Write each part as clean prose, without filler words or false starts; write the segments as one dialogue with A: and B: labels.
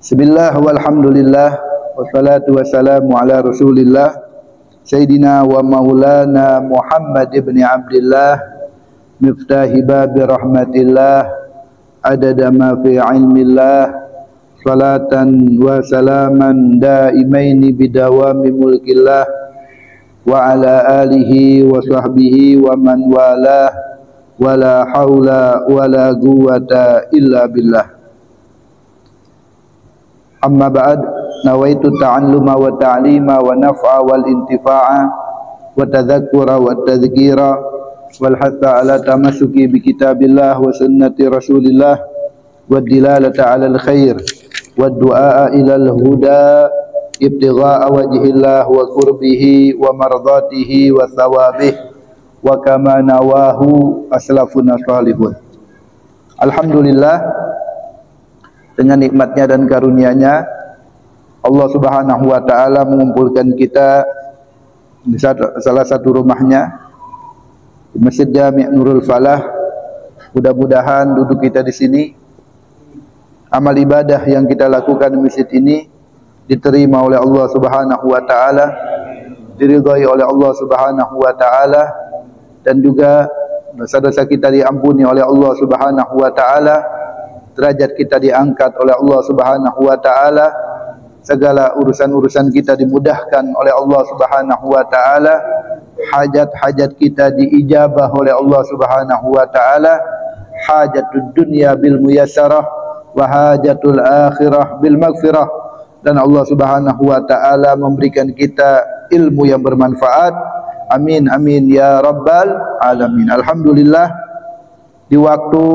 A: Bismillah walhamdulillah wassalatu wassalamu ala rasulillah Sayyidina wa maulana Muhammad ibn Abdillah miftahi babi rahmatillah adada ma fi ilmillah salatan wa salaman daimaini bidawami mulkillah wa ala alihi wa sahbihi wa man walah wala hawla wala quwwata illa billah. Amma ba'd, nawaitu ta'alluma wa ta'lima wa naf'a wal intifa'a wa tadhakkura wa tadhkira wal hatha ala tamassuki bi kitabillah wa sunnati rasulillah wa dilalata ala al khair wa du'a ila al huda ibtigha'a wajhillah wa qurbihi wa mardatihi wa thawabih wa kama nawahu aslafuna salihun. Alhamdulillah, dengan nikmatnya dan karunia-Nya Allah Subhanahu wa taala mengumpulkan kita di salah satu rumahnya di Masjid Jami' Nurul Falah. Mudah-mudahan duduk kita di sini, amal ibadah yang kita lakukan di masjid ini diterima oleh Allah Subhanahu wa taala, diridhai oleh Allah Subhanahu wa taala, dan juga dosa-dosa kita diampuni oleh Allah Subhanahu wa taala. Derajat kita diangkat oleh Allah Subhanahu wa taala, segala urusan-urusan kita dimudahkan oleh Allah Subhanahu wa taala, hajat-hajat kita diijabah oleh Allah Subhanahu wa taala, hajatud dunya bil muyassarah wa hajatul akhirah bil maghfirah, dan Allah Subhanahu wa taala memberikan kita ilmu yang bermanfaat. Amin amin ya rabbal alamin. Alhamdulillah, di waktu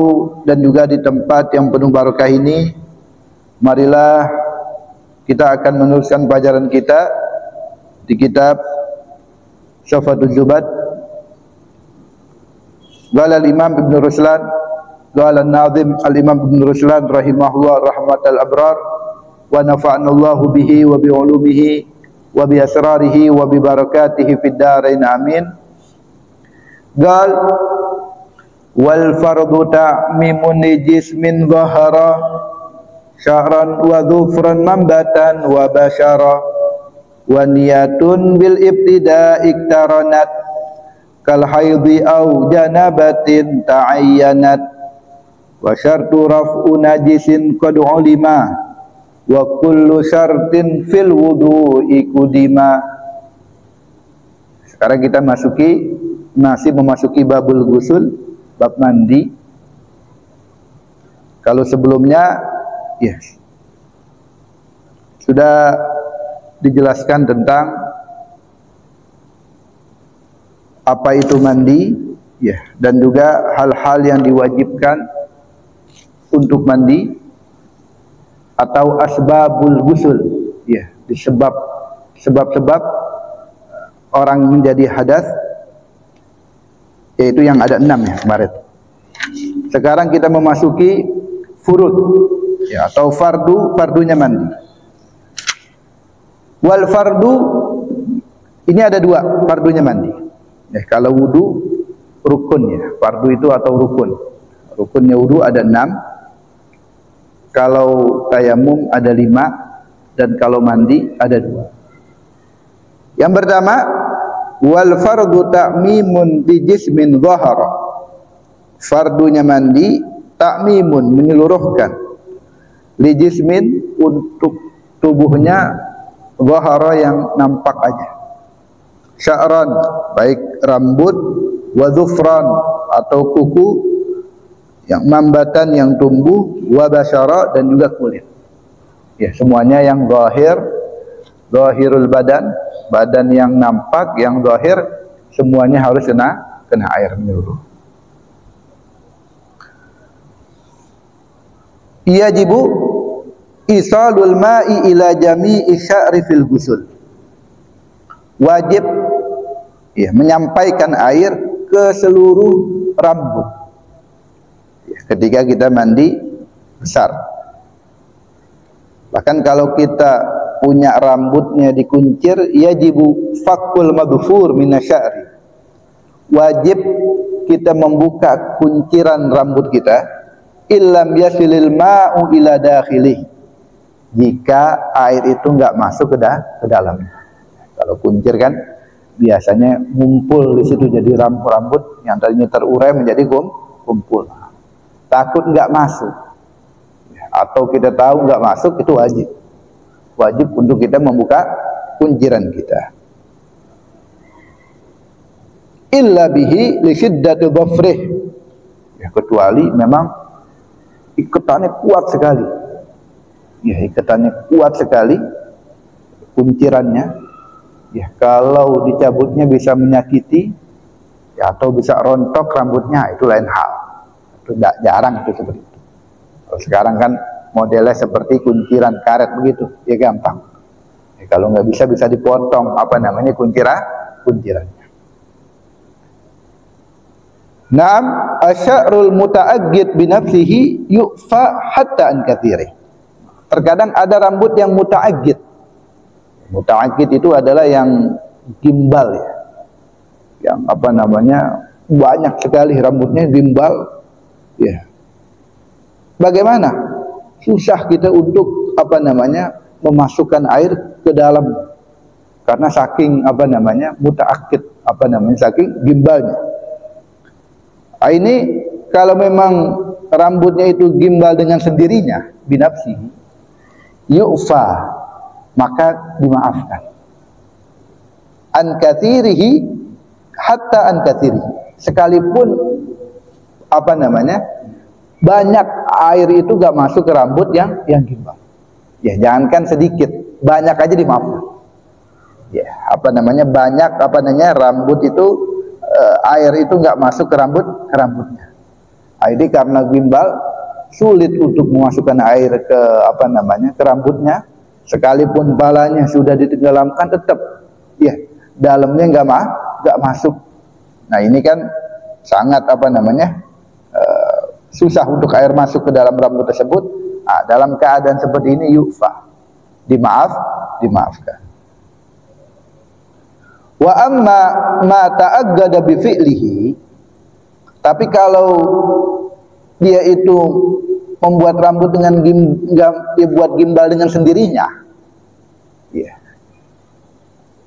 A: dan juga di tempat yang penuh barakah ini, marilah kita akan meneruskan pelajaran kita di kitab Syafatul Zubat. Qala al-Imam Ibn Ruslan, qala an-Nazim al-Imam Ibn Ruslan rahimahullah rahmatal abrar, wa nafa'ana Allahu bihi wa bi ulumihi wa bi asrarihi wa bi barakatihi fid darain amin. Qal wal fardu ta'mimun jismin dhahara sya'ran wa dhufran mambatan wa bashara wa niyatun bil ibtida iktaranat kal haidhi aw janabatin ta'ayyanat wa syartu raf'u najisin qad ulima wa kullu syartin fil wudu'i kudima. Sekarang kita masih memasuki babul gusul, bab mandi. Kalau sebelumnya sudah dijelaskan tentang apa itu mandi, dan juga hal-hal yang diwajibkan untuk mandi atau asbabul gusul, sebab-sebab orang menjadi hadas, yaitu yang ada 6 kemarin. Sekarang kita memasuki furud, atau fardunya mandi. Wal fardu, ini ada 2 fardunya mandi. Kalau wudu rukunnya, fardu itu atau rukun. Rukunnya wudu ada 6. Kalau tayamum ada 5, dan kalau mandi ada 2. Yang pertama, wal fardu ta'mimun bi jismin dhahara. Fardunya mandi ta'mimun, menyeluruhkan, li jismin, untuk tubuhnya, dhahara, yang nampak aja, sya'ran, baik rambut, wa dhufran, atau kuku, yang mambatan, yang tumbuh, wa basyara, dan juga kulit. Semuanya yang zahir, zahirul badan, badan yang nampak, yang zahir, semuanya harus kena air menyeluruh. Yajibu isalul ma'i ila jami'i sya'ri fil gusul. Wajib menyampaikan air ke seluruh rambut ketika kita mandi besar. Bahkan kalau kita punya rambutnya dikuncir, yajibu fakul madhfur minasya'ri. Wajib kita membuka kunciran rambut kita, illam yasilil ma'u ila dakhilih, jika air itu nggak masuk ke dalam. Kalau kuncir kan biasanya ngumpul di situ jadi rambut yang tadinya terurai menjadi kumpul. Takut nggak masuk, atau kita tahu nggak masuk, itu wajib untuk kita membuka kunciran kita. Illa bihi li syiddati dhafrih, ya, kecuali memang ikatannya kuat sekali, ya, ikatannya kuat sekali kuncirannya, ya, kalau dicabutnya bisa menyakiti, ya, atau bisa rontok rambutnya, itu lain hal. Itu jarang itu seperti itu. Kalau sekarang kan modelnya seperti kunciran karet begitu, ya gampang. Ya, kalau nggak bisa dipotong kuncirannya. Naam, asy'arul muta'aggid bi nafsihi yu'fa hatta an katsiri. Terkadang ada rambut yang muta'aggid. Muta'aggid itu adalah yang gimbal, ya. Yang banyak sekali rambutnya gimbal, ya. Bagaimana? Susah kita untuk memasukkan air ke dalam, karena saking muta'aggid, saking gimbalnya. Ini kalau memang rambutnya itu gimbal dengan sendirinya, binafsihi, yu'fa, maka dimaafkan. An katsirihi hatta an katsirihi, sekalipun banyak air itu gak masuk ke rambut yang gimbal. Ya, jangankan sedikit, banyak aja dimaafkan. Ya, banyak rambut itu air itu nggak masuk ke rambutnya. Ini karena gimbal sulit untuk memasukkan air ke ke rambutnya, sekalipun balanya sudah ditenggelamkan tetap, ya, dalamnya nggak masuk. Nah, ini kan sangat susah untuk air masuk ke dalam rambut tersebut. Nah, dalam keadaan seperti ini yu'fa, dimaafkan. Wa amma ma ta'aggada bi fi'lihi, tapi kalau dia itu membuat rambut dengan dibuat gimbal dengan sendirinya, ya.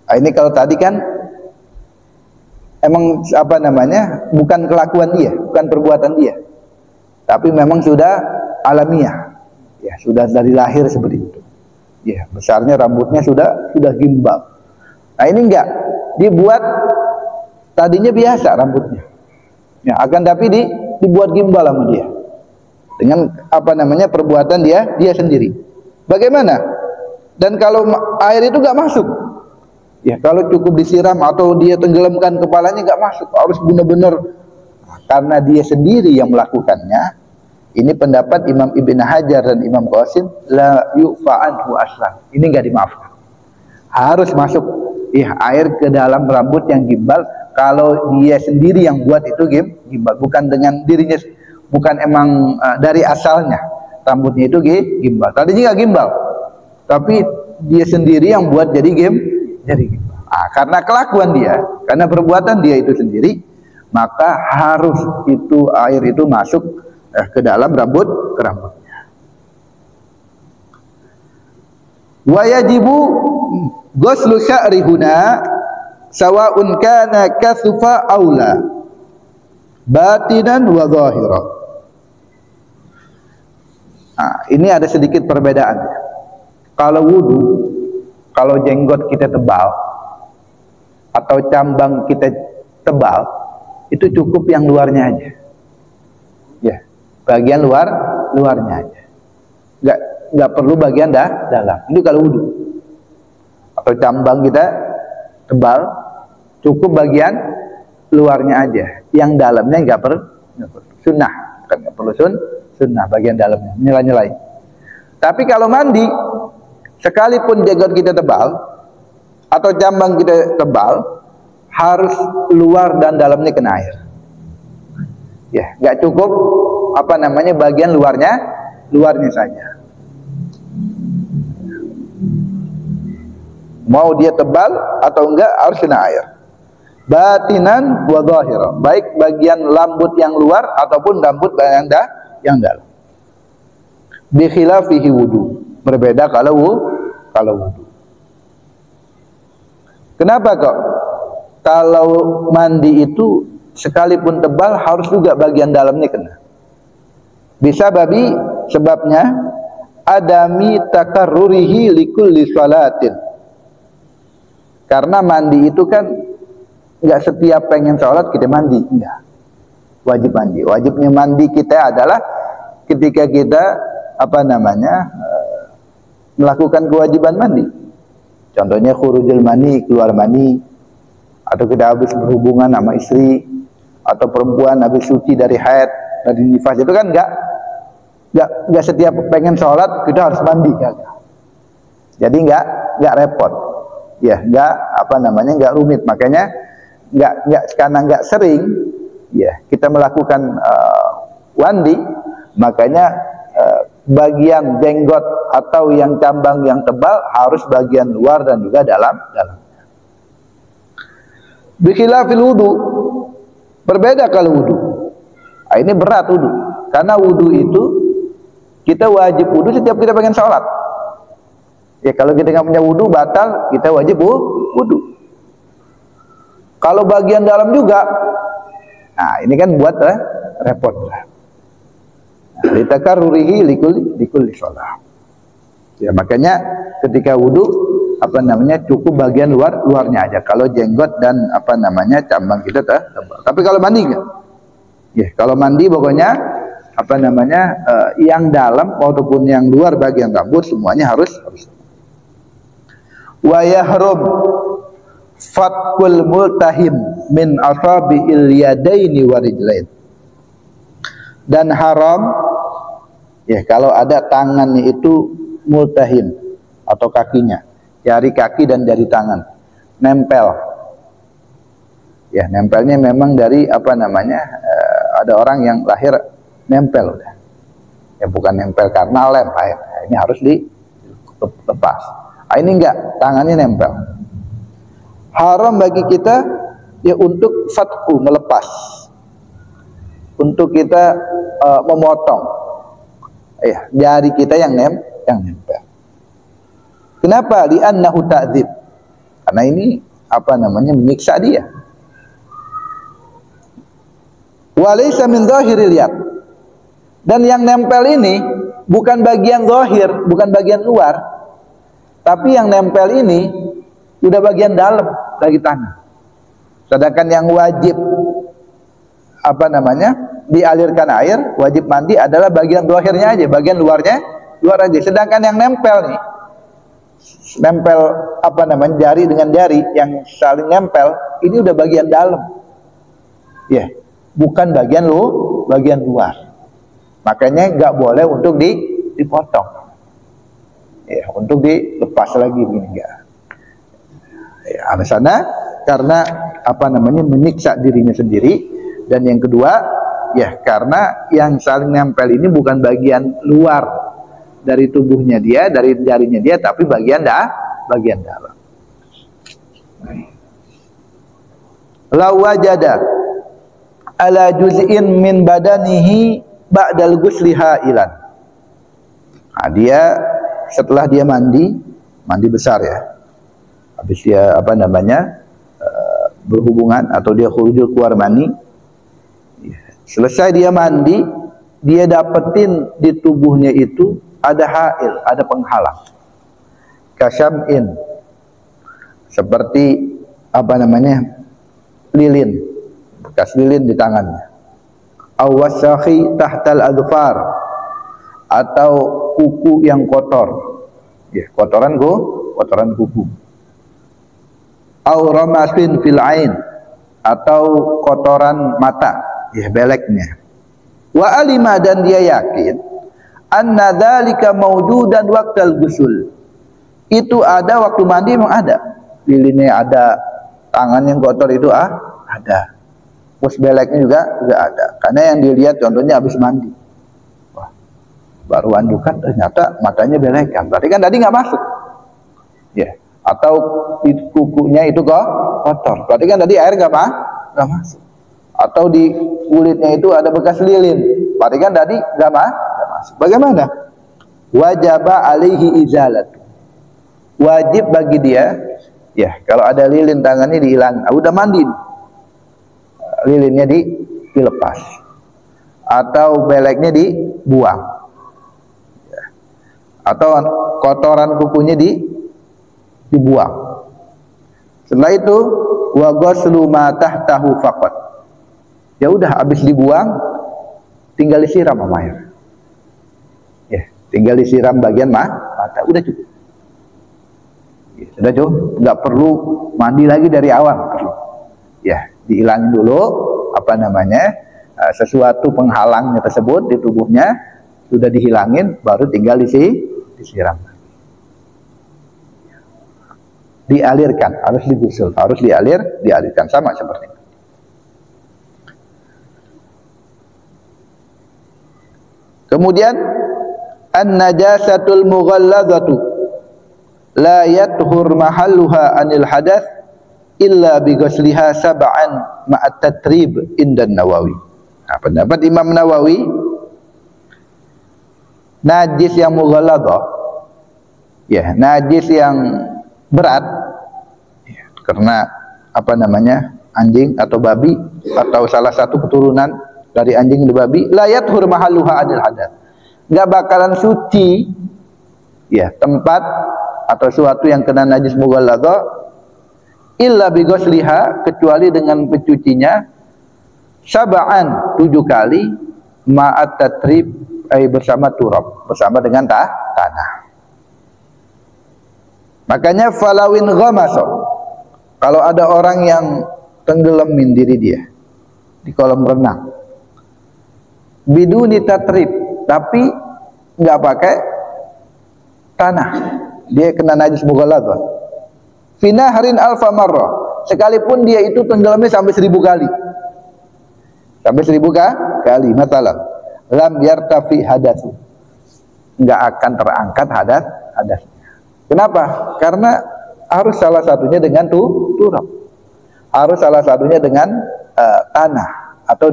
A: Nah, ini kalau tadi kan emang bukan kelakuan dia, bukan perbuatan dia, tapi memang sudah alamiah, ya, sudah dari lahir seperti itu, ya, besarnya rambutnya sudah gimbal. Nah, ini enggak, dibuat tadinya biasa rambutnya, ya, akan tapi dibuat gimbal sama dia dengan perbuatan dia sendiri. Bagaimana? Dan kalau air itu enggak masuk, ya, kalau cukup disiram atau dia tenggelamkan kepalanya enggak masuk, harus benar-benar karena dia sendiri yang melakukannya. Ini pendapat Imam Ibn Hajar dan Imam Qasim, la yu'fa'anhu aslan, ini enggak dimaafkan, harus masuk, ya, air ke dalam rambut yang gimbal. Kalau dia sendiri yang buat itu gimbal, bukan dengan dirinya, bukan emang dari asalnya rambutnya itu gimbal, tadinya nggak gimbal, tapi dia sendiri yang buat jadi gimbal. Karena kelakuan dia, karena perbuatan dia itu sendiri, maka harus itu air itu masuk ke dalam rambutnya. Wa yajibu ghuslu sya'ri huna sawa'un kana kathufa aula batinan wa zahira. Ini ada sedikit perbedaan. Kalau wudu, kalau jenggot kita tebal atau cambang kita tebal, itu cukup yang luarnya aja, ya, bagian luarnya aja, nggak perlu bagian dalam. Ini kalau wudu atau cambang kita tebal, cukup bagian luarnya aja, yang dalamnya nggak perlu. Sunnah, kan nggak perlu sunnah bagian dalamnya nyela-nyelai. Tapi kalau mandi, sekalipun jenggot kita tebal atau cambang kita tebal, harus luar dan dalamnya kena air. Ya, nggak cukup bagian luarnya saja. Mau dia tebal atau enggak harus kena air. Batinan wa zahira, baik bagian rambut yang luar ataupun rambut yang dalam. Bi khilafihi wudu, Berbeda kalau wudu. Kenapa kok? Kalau mandi itu sekalipun tebal harus juga bagian dalamnya kena. Bisa babi sebabnya adami takarrurihi likulli salatin. Karena mandi itu kan nggak setiap pengen sholat kita mandi, enggak. Wajib mandi. Wajibnya mandi kita adalah ketika kita melakukan kewajiban mandi. Contohnya khurujul mani, keluar mani, atau kita habis berhubungan sama istri, atau perempuan habis suci dari haid, dari nifas, itu kan enggak setiap pengen sholat kita harus mandi, jadi enggak repot, ya, enggak rumit. Makanya karena enggak sering, ya, kita melakukan mandi, makanya bagian jenggot atau yang cambang yang tebal harus bagian luar dan juga dalam. Bikhilafil wudu, berbeda kalau wudu. Nah, ini berat wudu, karena wudu itu kita wajib wudu setiap kita pengen sholat. Ya, kalau kita nggak punya wudu batal, kita wajib wudu. Kalau bagian dalam juga, nah ini kan buat repot. Ditakarrurihi likulli sholat. Ya, makanya ketika wudu cukup bagian luarnya aja. Kalau jenggot dan cambang kita tebal. Tapi kalau mandi enggak. Ya, kalau mandi pokoknya yang dalam ataupun yang luar bagian rambut semuanya harus. Wa yahrum fatkul multahim min asabi'il yadaini wa rijlain. Dan haram, ya, kalau ada tangannya itu multahim atau kakinya, jari kaki dan jari tangan nempel, ya, nempelnya memang dari ada orang yang lahir nempel udah, ya, bukan nempel karena lem, ini harus dilepas. Ini enggak, tangannya nempel. Haram bagi kita, ya, untuk fatku, melepas, untuk kita memotong, ya, jari kita yang nempel. Kenapa? Li'annahu ta'dzib. Karena ini menyiksa dia. Wa laysa min dhahiril yad. Dan yang nempel ini bukan bagian zahir, bukan bagian luar. Tapi yang nempel ini udah bagian dalam dari tangan. Sedangkan yang wajib dialirkan air, wajib mandi adalah bagian zahirnya aja, bagian luar aja. Sedangkan yang nempel nih, nempel jari dengan jari yang saling nempel, ini udah bagian dalam, ya, bukan bagian luar. Makanya nggak boleh untuk dipotong, ya, untuk dilepas lagi begini enggak. Ya, alasannya karena menyiksa dirinya sendiri. Dan yang kedua, ya, karena yang saling nempel ini bukan bagian luar dari tubuhnya dia, dari jarinya dia, tapi bagian dalam. La wajada ala juz'in min badanihi ba'dal ghusli hailan. Nah, dia setelah dia mandi besar, ya, habis dia berhubungan atau dia khurujul keluar mani, selesai dia mandi, dia dapetin di tubuhnya itu ada hail, ada penghalang, kasyam'in, seperti lilin, bekas lilin di tangannya, awasakhi tahtal adfar, atau kuku yang kotor, ya, kotoran kuku, auramasin fil ain, atau kotoran mata, ya, beleknya. Wa alima, dan dia yakin anna dzalika maujudan waqtal ghusl, itu ada waktu mandi, memang ada lilinnya, ada tangan yang kotor itu ada, terus beleknya juga ada, karena yang dilihat contohnya habis mandi, wah, baru andukan ternyata matanya belekan, berarti kan tadi nggak masuk, ya, atau di kukunya itu kok kotor, berarti kan tadi air nggak masuk, atau di kulitnya itu ada bekas lilin, berarti kan tadi nggak masuk. Bagaimana? wajaba alaihi izalat. Wajib bagi dia, ya, kalau ada lilin tangannya dihilangin. Udah mandi, lilinnya dilepas, atau beleknya dibuang, ya. Atau kotoran kukunya dibuang. Setelah itu wa ghuslu ma tahtahu faqat. Ya udah, habis dibuang tinggal disiram sama air. Ya, tinggal disiram bagian mata, udah cukup. Ya, sudah cukup, nggak perlu mandi lagi dari awal, perlu. Ya, dihilangin dulu sesuatu penghalangnya tersebut di tubuhnya, sudah dihilangin, baru tinggal disiram. Dialirkan, harus digusul, harus dialirkan, sama seperti itu. Kemudian an-najasatul mughalladzatu la yathur mahalluha anil hadath illa bi ghusliha sab'an ma'at tatrib indan Nawawi. Nah, pendapat Imam Nawawi, najis yang mughalladzah, ya, najis yang berat, ya, karena anjing atau babi atau salah satu keturunan dari anjing dan babi, la yathur mahalluha anil hadath, nggak bakalan suci, ya, tempat atau suatu yang kena najis mughalladzah illa bi ghusliha, kecuali dengan pencucinya sab'an 7 kali ma'at tatrib, bersama turab, bersama dengan tanah. Makanya falawin ghamasa, kalau ada orang yang tenggelamin diri dia di kolam renang biduni tatrib, tapi nggak pakai tanah, dia kena najis mughalladzah. Fi nahrin alfa marrah, sekalipun dia itu tenggelamnya sampai 1000 kali, sampai 1000 kali, matalan lam yartafi hadatsu, nggak akan terangkat hadatnya. Kenapa? Karena harus salah satunya dengan turab, harus salah satunya dengan tanah atau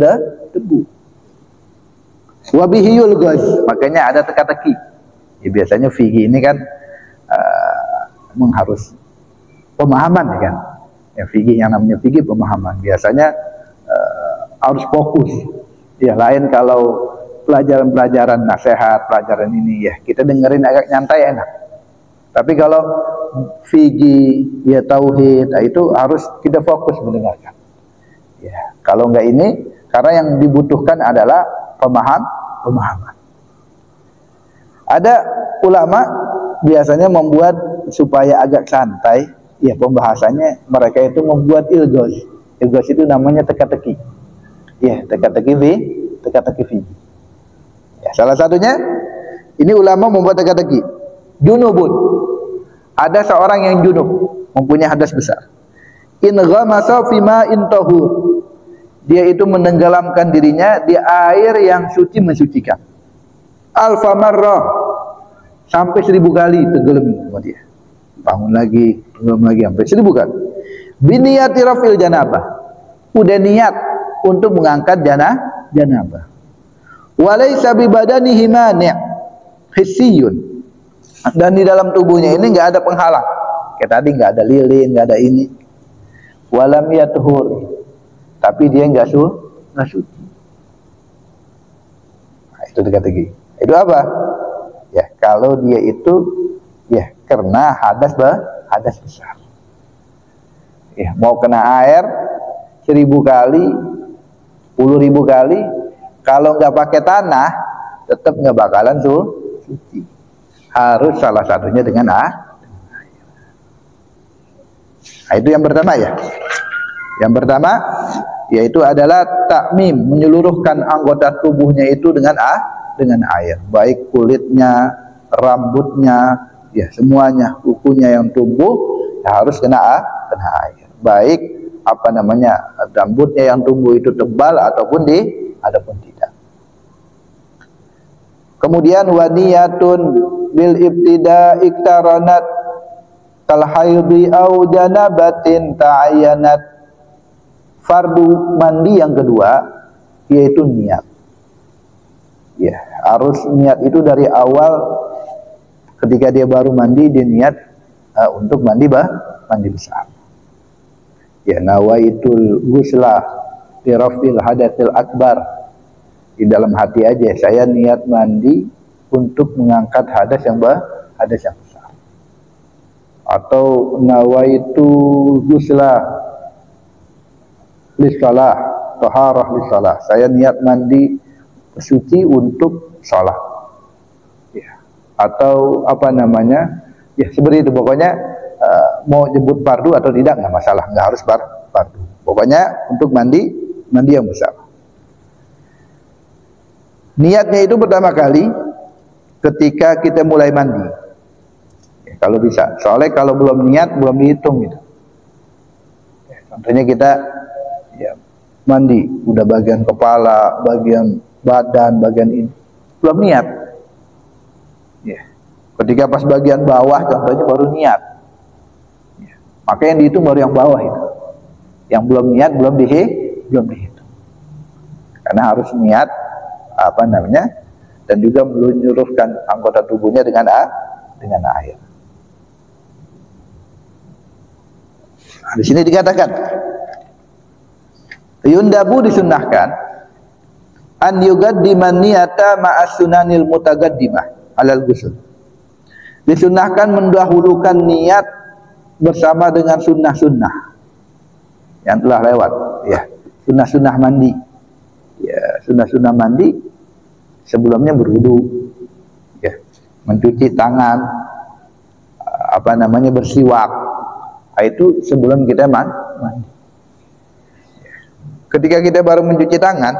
A: debu. Wabihiyul ghaz, makanya ada teka-teki. Ya, biasanya fikih ini kan harus pemahaman, ya kan? Ya, fikih, yang namanya fikih pemahaman. Biasanya harus fokus. Ya, lain kalau pelajaran-pelajaran nasihat, pelajaran ini, ya, kita dengerin agak nyantai, enak. Tapi kalau fikih, ya, tauhid, itu harus kita fokus mendengarkan. Ya, kalau enggak ini, karena yang dibutuhkan adalah pemahaman. Ada ulama biasanya membuat supaya agak santai, ya, pembahasannya, mereka itu membuat ilghaz. Ilghaz itu namanya teka-teki. Ya, teka-teki fikih. Ya, salah satunya ini ulama membuat teka-teki. Junubun, ada seorang yang junub, mempunyai hadas besar. In ghamasa fima in tahur, dia itu menenggelamkan dirinya di air yang suci mensucikan. Alfa marrah, sampai 1000 kali tenggelam sama dia. Bangun lagi, tenggelam lagi sampai 1000 kali. Biniyati rafil janabah, udah niat untuk mengangkat janabah. Walaysa bi badanihi mani' hissiyun, dan di dalam tubuhnya ini nggak ada penghalang. Kayak tadi nggak ada lilin, nggak ada ini. Walam yathur, tapi dia nggak suci. Nah, itu teka-teki. Itu apa? Ya, kalau dia itu, ya, kena hadas besar. Ya, mau kena air 1000 kali, 10.000 kali, kalau nggak pakai tanah, tetap nggak bakalan suci. Harus salah satunya dengan air. Nah, itu yang pertama, ya. Yang pertama yaitu adalah takmim, menyeluruhkan anggota tubuhnya itu dengan air, baik kulitnya, rambutnya, ya, semuanya, kukunya yang tumbuh, ya, harus kena air. Baik rambutnya yang tumbuh itu tebal ataupun tidak. Kemudian waniyatun bil ibtida iktaranat kal haidhi au janabatin ta'ayyanat. Fardu mandi yang kedua yaitu niat. Ya, harus niat itu dari awal ketika dia baru mandi dia niat untuk mandi besar. Ya, nawaitul ghusla fi rafil hadatsil akbar. Di dalam hati aja saya niat mandi untuk mengangkat hadas yang besar. Atau nawaitu ghusla lissalah, taharah lissalah. Saya niat mandi suci untuk salat. Ya. Atau apa namanya? Ya seperti itu pokoknya. Mau jemput fardu atau tidak nggak masalah, nggak harus fardu. Pokoknya untuk mandi yang besar. Niatnya itu pertama kali ketika kita mulai mandi. Ya, kalau bisa. Soalnya kalau belum niat belum dihitung gitu. Ya, contohnya kita ya mandi, udah bagian kepala, bagian badan, bagian ini belum niat. Ya. Ketika pas bagian bawah contohnya baru niat. Maka yang dihitung baru yang bawah itu. Yang belum niat belum dihitung. Karena harus niat apa namanya, dan juga meluncurkan anggota tubuhnya dengan air. Nah, di sini dikatakan yundabu disunnahkan an yuqaddiman niyata ma'as sunanil mutaqaddimah alal ghusl. Disunnahkan mendahulukan niat bersama dengan sunnah-sunnah yang telah lewat, ya, sunnah-sunnah mandi, ya, sunnah-sunnah mandi sebelumnya berwudu, ya, mencuci tangan, apa namanya bersiwak, itu sebelum kita mandi. Ketika kita baru mencuci tangan,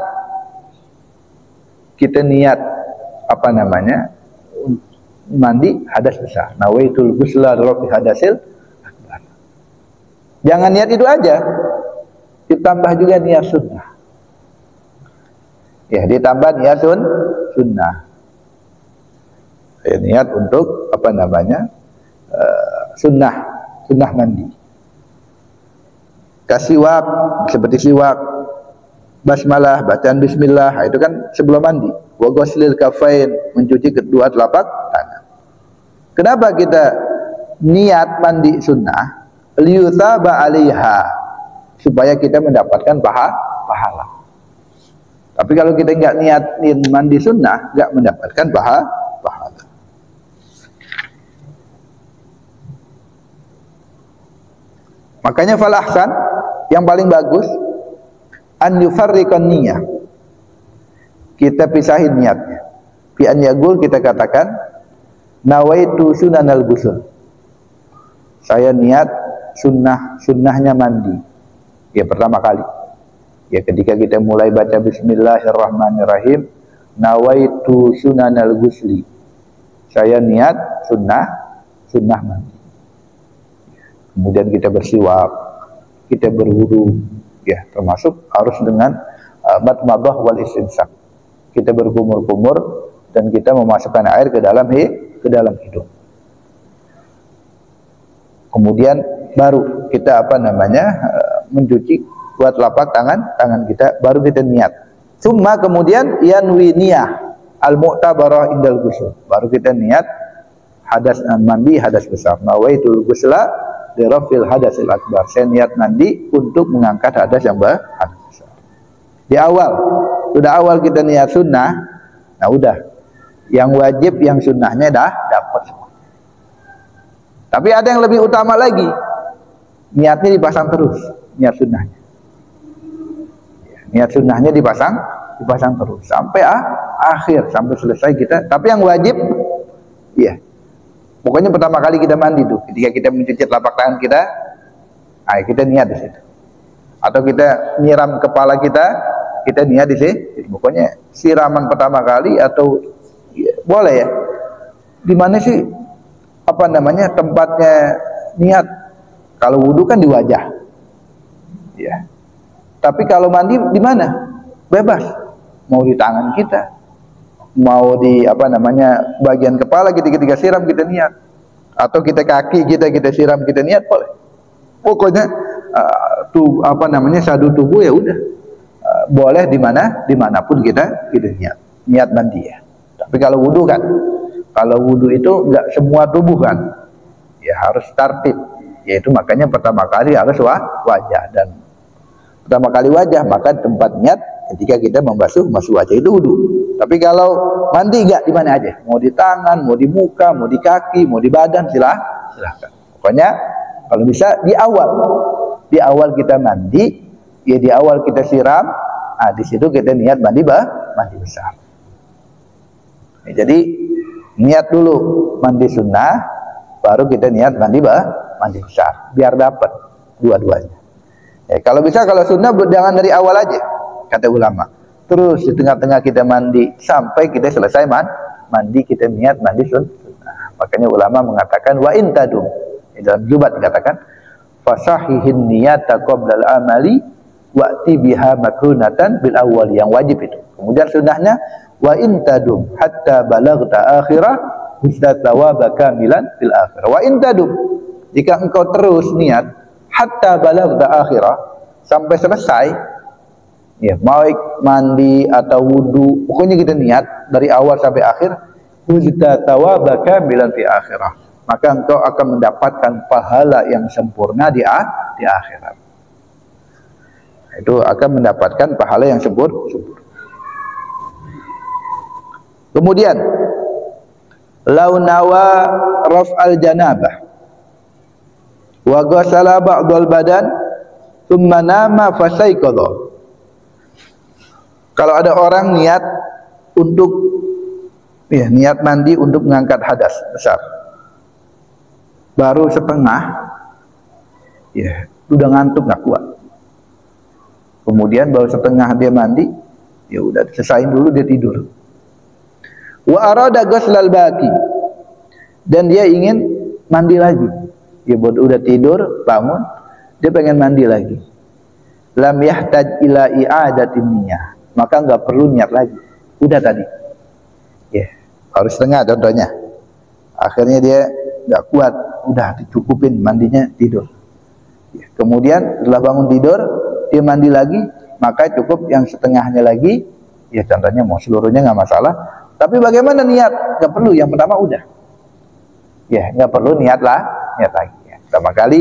A: kita niat apa namanya mandi hadas besar. Nawaitul ghusla rafi hadasil. Jangan niat itu aja, ditambah juga niat sunnah. Ya, ditambah niat sunnah. Ya, niat untuk apa namanya sunnah mandi. Kasiwak seperti siwak, basmalah, bacaan bismillah, itu kan sebelum mandi. Wa ghuslil kafain, mencuci kedua telapak tangan. Kenapa kita niat mandi sunnah? Liyutaba 'alaiha, supaya kita mendapatkan pahala. Tapi kalau kita nggak niatin mandi sunnah, nggak mendapatkan pahala. Makanya fal ahsan, yang paling bagus an yufarriqan niyah, kita pisahin niatnya. Fi an yaqul, kita katakan nawaitu sunanal ghusl, saya niat sunnahnya mandi. Ya, pertama kali. Ya, ketika kita mulai baca bismillahirrahmanirrahim, nawaitu sunanal ghusli, saya niat sunnah mandi. Kemudian kita bersiwak, kita berwudu, ya, termasuk harus dengan matmadah wal istinsak. Kita berkumur-kumur dan kita memasukkan air ke dalam hidung. Kemudian baru kita apa namanya mencuci dua telapak tangan kita, baru kita niat. Summa kemudian yanwi niyah al-mu'tabarah indal ghusl, baru kita niat hadas mandi hadas besar. Nawaitul ghusla li rafil hadasil akbar, saya niat mandi untuk mengangkat hadas yang besar. Di awal kita niat sunnah, nah udah, yang wajib yang sunnahnya dah dapat semua. Tapi ada yang lebih utama lagi, niatnya dipasang terus, niat sunnahnya. Niat sunnahnya dipasang terus sampai akhir, sampai selesai kita. Tapi yang wajib, iya, pokoknya pertama kali kita mandi tuh, ketika kita mencuci telapak tangan kita, kita niat di situ. Atau kita nyiram kepala kita niat di situ. Pokoknya siraman pertama kali atau ya, boleh ya. Di mana sih apa namanya tempatnya niat? Kalau wudhu kan di wajah, ya. Tapi kalau mandi di mana? Bebas. Mau di tangan kita, mau di apa namanya bagian kepala ketika siram kita niat, atau kita kaki kita siram kita niat, boleh. Pokoknya apa namanya sadu tubuh ya udah, boleh dimanapun kita niat mandi ya. Tapi kalau wudhu kan, Kalau wudu itu enggak semua tubuh kan, ya harus tertib. Yaitu makanya pertama kali harus wajah, dan pertama kali wajah maka tempat niat ketika kita membasuh wajah itu wudu. Tapi kalau mandi enggak, di mana aja, mau di tangan, mau di muka, mau di kaki, mau di badan, silahkan. Pokoknya kalau bisa di awal kita mandi, ya di awal kita siram, di situ kita niat mandi besar. Ya, jadi niat dulu mandi sunnah, baru kita niat mandi besar, biar dapat dua-duanya. Ya, kalau bisa, kalau sunnah jangan dari awal aja, kata ulama. Terus di tengah-tengah kita mandi sampai kita selesai mandi, kita niat mandi sunnah. Makanya ulama mengatakan wa in tadum, dalam Zubat dikatakan fasahihin niyata qoblal amali wa'ti biha makrunatan bil awwal, yang wajib itu. Kemudian sunnahnya wa in tadum hatta balaghta akhirah husna thawaba kamilan fil akhirah. Wa in tadum, jika engkau terus niat hatta balaghta akhirah, sampai selesai, ya baik mandi atau wudu, pokoknya kita niat dari awal sampai akhir, husna thawaba kamilan fil akhirah, maka engkau akan mendapatkan pahala yang sempurna di akhirat. Itu akan mendapatkan pahala yang sempurna. Kemudian launawa raf'al janabah wa ghasala ba'dal badan thumma nama fasaiqadha. Kalau ada orang niat untuk niat mandi untuk mengangkat hadas besar, baru setengah, udah ngantuk nggak kuat, kemudian baru setengah dia mandi, ya udah selesain dulu, dia tidur. Wa arada ghuslal baqi, dan dia ingin mandi lagi, dia udah tidur, bangun, dia pengen mandi lagi. Lam yahtaj ila i'adatin niyah, maka nggak perlu niat lagi, udah tadi. Harus setengah contohnya, akhirnya dia nggak kuat, udah dicukupin mandinya, tidur. Kemudian setelah bangun tidur dia mandi lagi, maka cukup yang setengahnya lagi. Ya contohnya mau seluruhnya nggak masalah, tapi bagaimana niat? Nggak perlu, yang pertama udah. Nggak perlu niat lagi. Pertama kali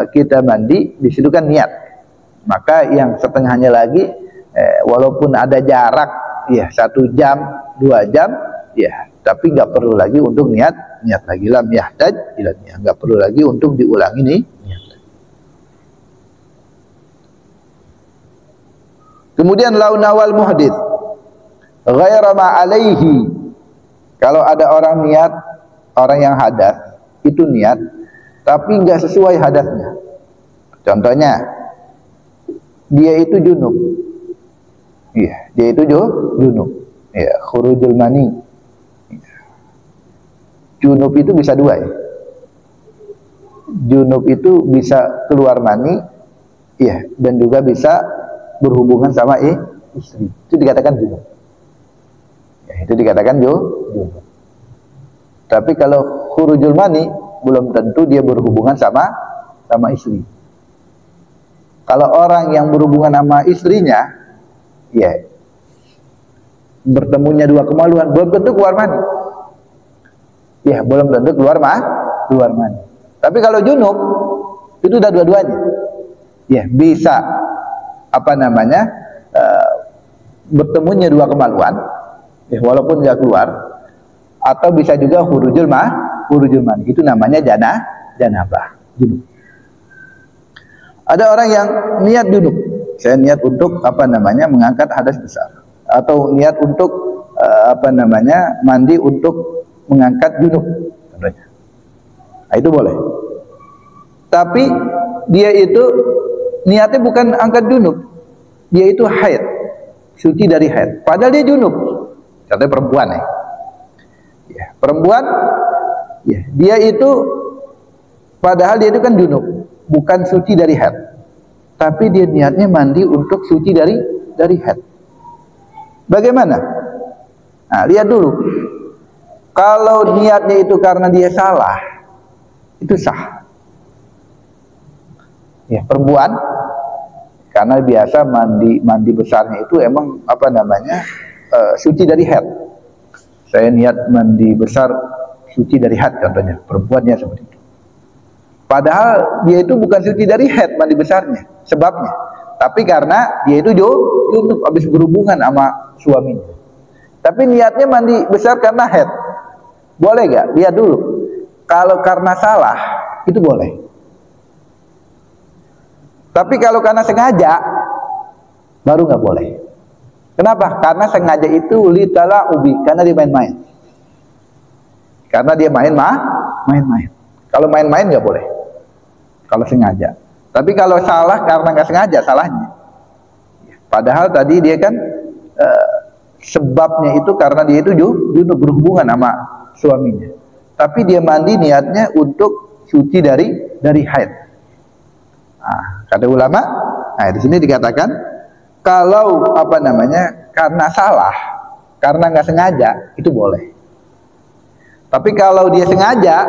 A: kita mandi, di situ kan niat. Maka yang setengahnya lagi, walaupun ada jarak 1 jam, 2 jam, tapi nggak perlu lagi untuk niat lagi. Lam yahtaj ila niyah, nggak perlu lagi untuk diulangi nih niat. Kemudian launawal muhdits ghaira ma alaihi, kalau ada orang niat, orang yang hadas itu niat tapi nggak sesuai hadasnya. Contohnya dia itu junub, dia itu junub, khurujul mani. Junub itu bisa dua, junub itu bisa keluar mani, dan juga bisa berhubungan sama istri, itu dikatakan junub. Itu dikatakan junub. Tapi kalau khurujul mani, belum tentu dia berhubungan sama istri. Kalau orang yang berhubungan sama istrinya, bertemunya dua kemaluan, belum tentu keluar mani. Belum tentu keluar mani. Tapi kalau junub, itu udah dua-duanya. Bisa bertemunya dua kemaluan, walaupun nggak keluar, atau bisa juga khurujul mani, itu namanya janabah, junub. Ada orang yang niat junub, saya niat untuk mengangkat hadas besar, atau niat untuk mandi untuk mengangkat junub contohnya. Itu boleh. Tapi dia itu niatnya bukan angkat junub, dia itu haid, suci dari haid, padahal dia junub. Contohnya perempuan perempuan, dia itu padahal dia itu kan junub, bukan suci dari haid, tapi dia niatnya mandi untuk suci dari haid. Bagaimana? Nah, lihat dulu. Kalau niatnya itu karena dia salah, itu sah. Perempuan karena biasa mandi besarnya itu emang suci dari haid. saya niat mandi besar suci dari haid contohnya, perempuannya seperti itu. Padahal dia itu bukan suci dari haid mandi besarnya, sebabnya. Tapi karena dia itu junub habis berhubungan sama suaminya. Tapi niatnya mandi besar karena haid. Boleh gak? Lihat dulu. Kalau karena salah, itu boleh. Tapi kalau karena sengaja, baru nggak boleh. Kenapa? Karena sengaja itu litala ubi, karena dia main-main. Karena dia main-main. Kalau main-main nggak boleh. Kalau sengaja. Tapi kalau salah karena nggak sengaja, salahnya. Padahal tadi dia kan sebabnya itu karena dia itu junub berhubungan sama suaminya. Tapi dia mandi niatnya untuk suci dari haid. Nah, kata ulama, nah di sini dikatakan kalau apa namanya karena salah, karena nggak sengaja itu boleh. Tapi kalau dia sengaja,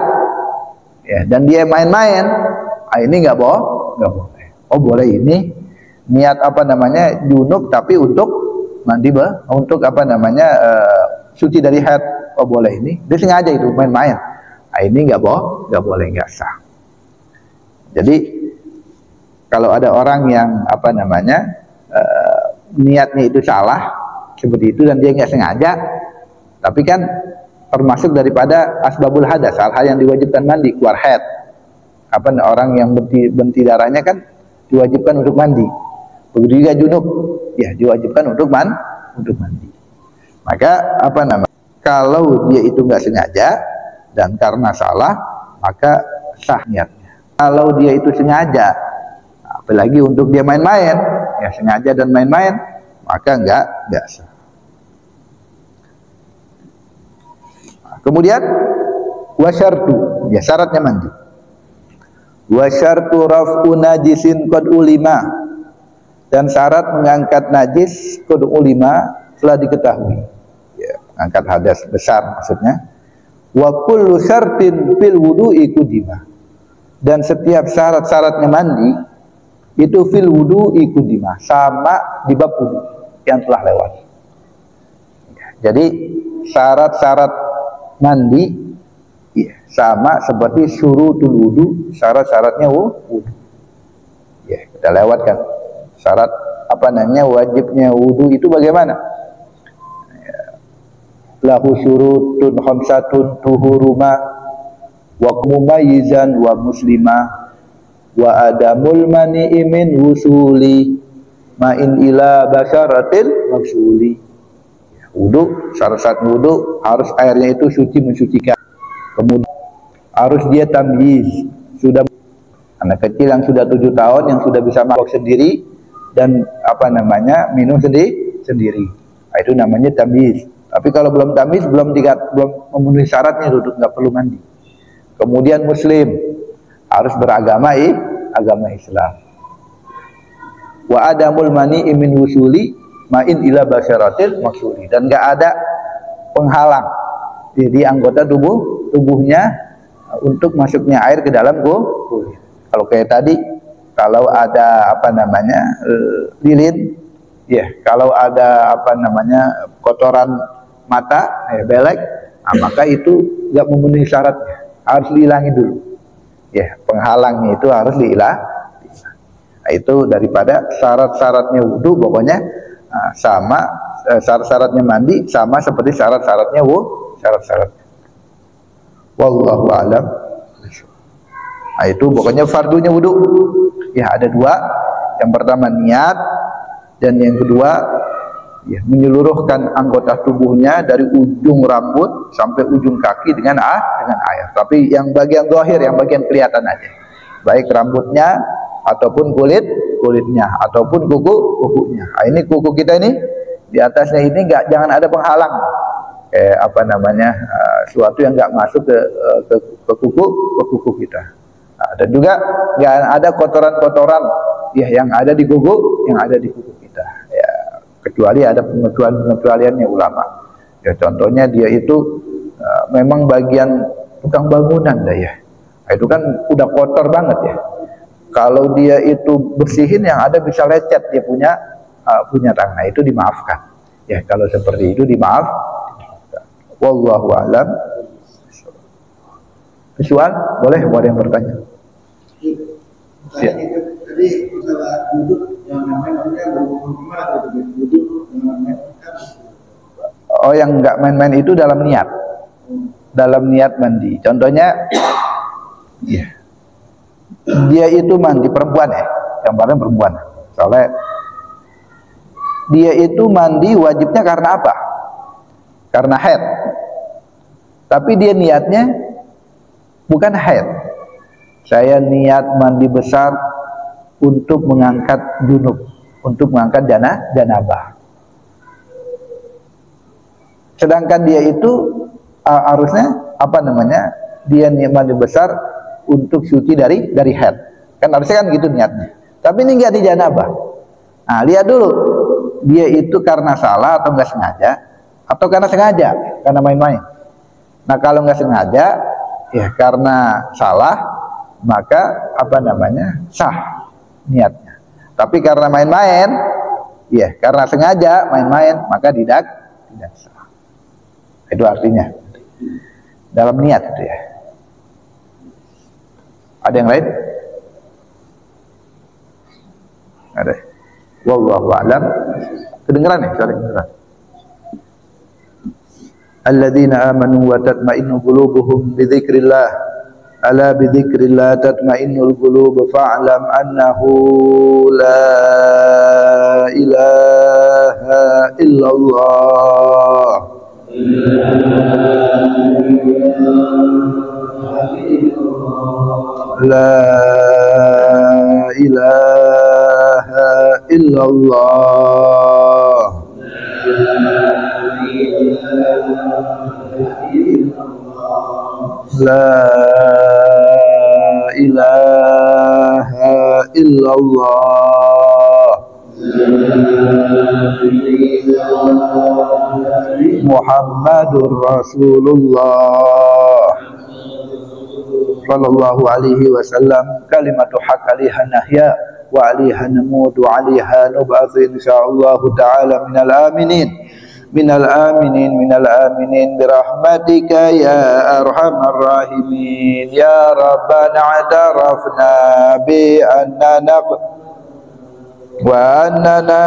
A: ya dan dia main-main, ini nggak boleh. Oh boleh ini niat apa namanya junub tapi untuk mandi untuk apa namanya suci dari haid. Oh boleh ini. Dia sengaja itu main-main. Ini nggak boleh, nggak sah. Jadi kalau ada orang yang apa namanya niatnya itu salah seperti itu dan dia nggak sengaja, tapi kan termasuk daripada asbabul hadas, hal-hal yang diwajibkan mandi, keluar haid. Apa orang yang benti darahnya kan diwajibkan untuk mandi. Begitu juga junub, ya diwajibkan untuk mandi. Maka apa namanya? Kalau dia itu nggak sengaja dan karena salah, maka sah niatnya. Kalau dia itu sengaja, apalagi untuk dia main-main, ya sengaja dan main-main, maka nggak sah. Kemudian wasyartu, ya syaratnya mandi. Wasyartu raf'u najisin qad ulima, dan syarat mengangkat najis qad ulima telah diketahui. Ya, angkat hadas besar maksudnya. Wa kullu syartin fil wudu'i qudima, dan setiap syarat-syaratnya mandi itu fil wudu'i qudima, sama di bab wudu yang telah lewat. Jadi syarat-syarat mandi ya, sama seperti syurutul wudu, syarat-syaratnya wudu. Ya, kita lewatkan syarat apa namanya wajibnya wudu itu bagaimana? Ya, lahu syurutun khamsatun tuhuruma wa mumayyizan wa muslima wa adamul mani'i min wusuli ma'in ila basyaratil maksuli. Wudu, syarat-syarat wudu harus airnya itu suci mensucikan. Kemudian harus dia tamyiz, sudah anak kecil yang sudah 7 tahun yang sudah bisa makan sendiri dan apa namanya minum sendiri. Nah, itu namanya tamyiz. Tapi kalau belum tamyiz, belum memenuhi syaratnya duduk nggak perlu mandi. Kemudian muslim harus beragama agama Islam. Wa adamul mani'i min wusuli ma'in ila basyaratil maksuli, dan nggak ada penghalang di anggota tubuhnya untuk masuknya air ke dalam kulit. Kalau kayak tadi, kalau ada apa namanya lilin, ya kalau ada apa namanya kotoran mata, belek, nah, maka itu nggak memenuhi syaratnya, harus dihilangi dulu. Ya penghalangnya itu harus dihilang. Nah, itu daripada syarat-syaratnya wudu pokoknya sama syarat-syaratnya mandi sama seperti syarat-syaratnya syarat-syaratnya. Wallahu a'lam. Nah, itu pokoknya fardunya wudu. Ya ada 2. Yang pertama niat, dan yang kedua ya menyeluruhkan anggota tubuhnya dari ujung rambut sampai ujung kaki dengan air. Tapi yang bagian zahir, yang bagian kelihatan aja. Baik rambutnya ataupun kulitnya ataupun kukunya. Nah, ini kuku kita ini di atasnya ini jangan ada penghalang. Apa namanya suatu yang nggak masuk ke kuku kita. Nah, dan juga nggak ada kotoran-kotoran ya yang ada di kuku kita. Ya, kecuali ada pengecualiannya ulama. Ya contohnya dia itu memang bagian tukang bangunan dah ya. Nah, itu kan udah kotor banget ya. Kalau dia itu bersihin yang ada bisa lecet, dia punya tangan, itu dimaafkan. Ya kalau seperti itu dimaafkan. Wallahu a'lam. Soal boleh, ada yang bertanya?
B: Siap. Tadi masalah duduk yang namanya duduk yang main.
A: Oh, yang nggak main-main itu dalam niat, mandi. Contohnya, ya, dia itu mandi perempuan ya, gambarnya perempuan. Soalnya dia itu mandi wajibnya karena apa? Karena haid. Tapi dia niatnya bukan haid. Saya niat mandi besar untuk mengangkat junub, untuk mengangkat janabah. Sedangkan dia itu harusnya apa namanya? Dia niat mandi besar untuk suci dari haid. Kan harusnya kan gitu niatnya. Tapi ini enggak di janabah. Nah, lihat dulu. Dia itu karena salah atau enggak sengaja, atau karena sengaja, karena main-main. Nah, kalau enggak sengaja, ya karena salah, maka apa namanya? Sah niatnya. Tapi karena main-main, ya karena sengaja main-main, maka tidak sah. Itu artinya dalam niat itu ya. Ada yang lain? Ada. Wallahu a'lam. Kedengeran ya? Sorry, kedengeran. Alladzina amanu wa tatma'innu qulubuhum bi dzikrillah. Ala bi dzikrillah tatma'innul qulub fa'lam annahu la ilaha illallah. La ilaha illallah. La ilaha illallah. Muhammadur Rasulullah sallallahu alaihi wasallam. Kalimatu haq alaiha nahya wa alaiha namut wa alaiha nub'ats insyaallah ta'ala minal aminin birahmatika ya arhamar rahimin. Ya rabbana atarafna bi annana wa annana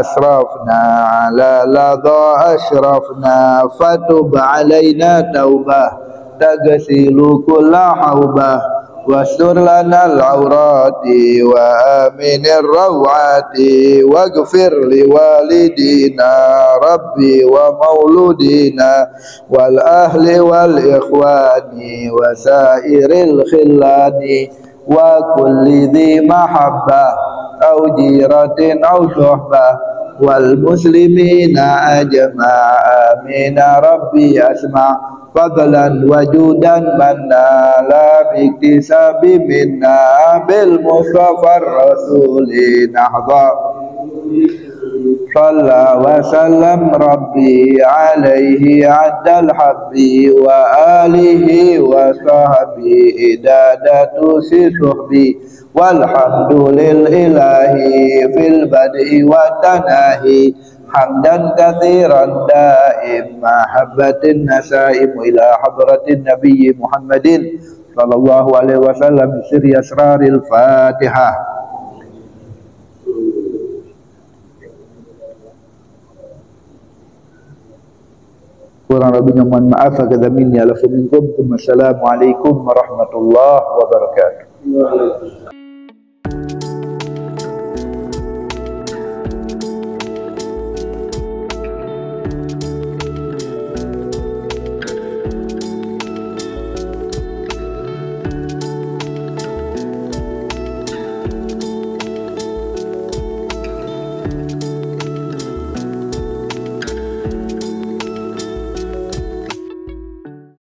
A: asrafna ala ladha ashrafna fatub alaina taubah tagsilu kulla haubah wastur lana al-awrati wa aminir rawati waghfir li walidina rabbi wa mauludina wal ahli wal ikhwani wa sairil khillani wa kulli dhi mahabbah au jiratin au suhbah wal muslimina ajma'a amin rabbi asma' fadlan wajudan manna la biktisabi minna bil mustafa rasuli nahdha Salla wa sallam rabbi alaihi addal habbi wa alihi wa sahbi idadatu si suhbi walhamdulillahi fil bad'i wa tanahi hamdan katsiran daim mahabbatin nasaim ila hadratin nabiyyi Muhammadin sallallahu alaihi wasallam sirri asraril Fatihah. Kurang lebihnya mohon maaf, hakadha minni alafu minkum. Assalamualaikum warahmatullahi wabarakatuh.